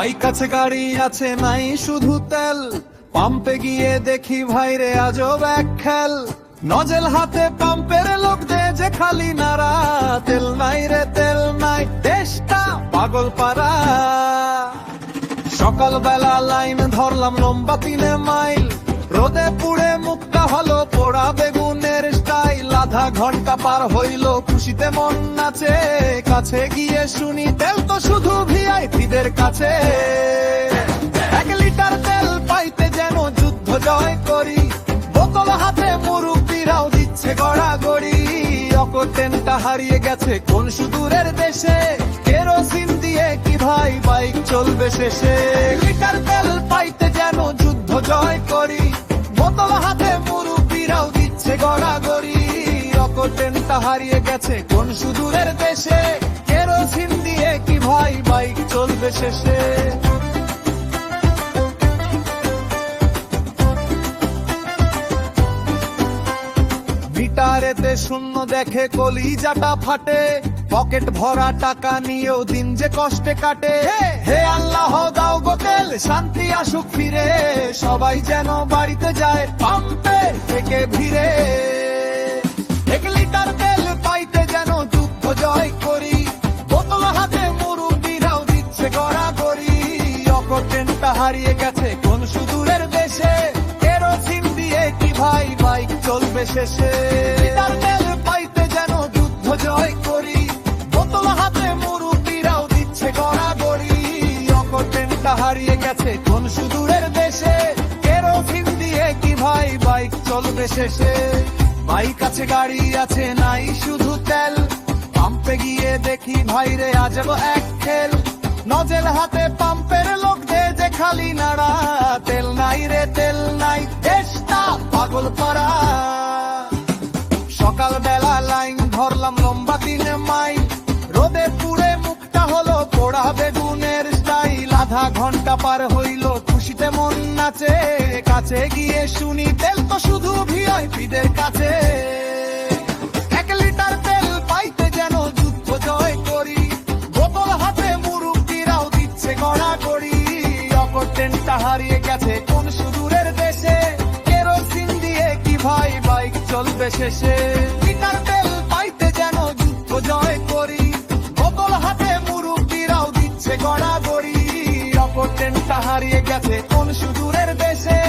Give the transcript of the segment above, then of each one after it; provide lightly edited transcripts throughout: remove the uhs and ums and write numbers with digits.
Bike আছে গাড়ি আছে নাই শুধু তেল, পাম্পে গিয়ে দেখি ভাইরে আজব এক খেল। নজেল হাতে পাম্পের লোক দে যে খালি নাড়া, তেল নাই রে তেল নাই, দেশটা পাগল পাড়া। সকালবেলা লাইন ধরলাম লম্বা 3 মাইল, রোদে পুড়ে মুখটা হলো পোড়া বেগুনের স্টাইল। আধা ঘন্টা পার হইল খুশিতে মন নাচে, কাছে গিয়ে শুনি তেল তো শুধু ভিআইপিদের কাছে। 1 লিটার তেল পাইতে যেন যুদ্ধ জয় করি, বোতল হাতে মুরুব্বিরাও দিচ্ছে গড়াগড়ি। অকটেনটা হারিয়ে গেছে কোন সুদূরের দেশে, কেরোসিন দিয়ে কি ভাই বাইক চলবে শেষে। 1 লিটার তেল পাইতে যেন যুদ্ধ জয় করি, বোতল হাতে মুরুব্বিরাও দিচ্ছে গড়াগড়ি। অকটেনটা হারিয়ে গেছে কোন সুদূরের দেশে, কেরোসিন দিয়ে কি ভাই বাইক চলবে শেষে। মিটারেতে শূন্য দেখে কলিজাটা ফাটে, পকেট ভরা টাকা নিয়েও দিন যে কষ্টে কাটে। হে আল্লাহ দাও গো তেল, শান্তি আসুক ফিরে, সবাই যেন বাড়িতে যায় পাম্পে থেকে ভিড়ে। 1 লিটার তেল পাইতে যেন যুদ্ধ জয় করি, বোতল হাতে মুরুব্বিরাও দিচ্ছে গড়াগড়ি। অকটেনটা হারিয়ে গেছে কোন সুদূরের দেশে, কেরোসিন দিয়ে কি ভাই বাইক চলবে শেষে। লিটার তেল পাইতে যেন যুদ্ধ জয় করি, বোতল হাতে মুরুব্বিরাও দিচ্ছে গড়াগড়ি। অকটেনটা হারিয়ে গেছে কোন সুদূরের দেশে, কেরোসিন দিয়ে কি ভাই বাইক চলবে শেষে। বাইক আছে গাড়ি আছে নাই শুধু তেল, পাম্পে গিয়ে দেখি ভাইরে আজব এক খেল। নজেল হাতে পাম্পের লোক দে যে খালি নাড়া, তেল নাই রে তেল নাই, দেশটা পাগল পাড়া। সকালবেলা লাইন ধরলাম লম্বা 3 মাইল, রোদে পুড়ে মুখটা হলো পোড়া বেগুনের স্টাইল। আধা ঘন্টা পার হইল খুশিতে মন নাচে, কাছে গিয়ে শুনি তেল তো শুধু ভিআইপিদের কাছে। 1 লিটার তেল পাইতে যেন যুদ্ধ জয় করি, বোতল হাতে মুরুব্বিরাও দিচ্ছে গড়াগড়ি। অকটেনটা হারিয়ে গেছে কোন সুদূরের দেশে, কেরোসিন দিয়ে কি ভাই বাইক চলবে শেষে। লিটার তেল পাইতে যেন যুদ্ধ জয় করি, বোতল হাতে মুরুব্বিরাও দিচ্ছে গড়াগড়ি। অকটেনটা হারিয়ে গেছে কোন সুদূরের দেশে,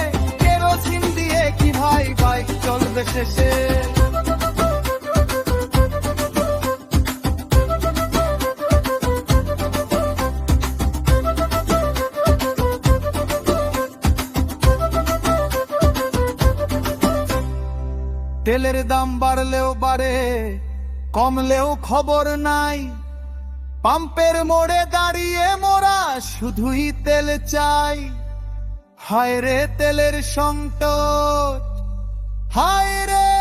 কেরোসিন দিয়ে কি ভাই বাইক চলবে শেষে। তেলের দাম বাড়লেও বাড়ে কমলেও খবর নাই, পাম্পের মোড়ে দাঁড়িয়ে মোরা শুধুই তেল চাই। হায় রে তেলের সংকট, হায় রে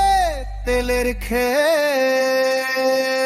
তেলের খেল।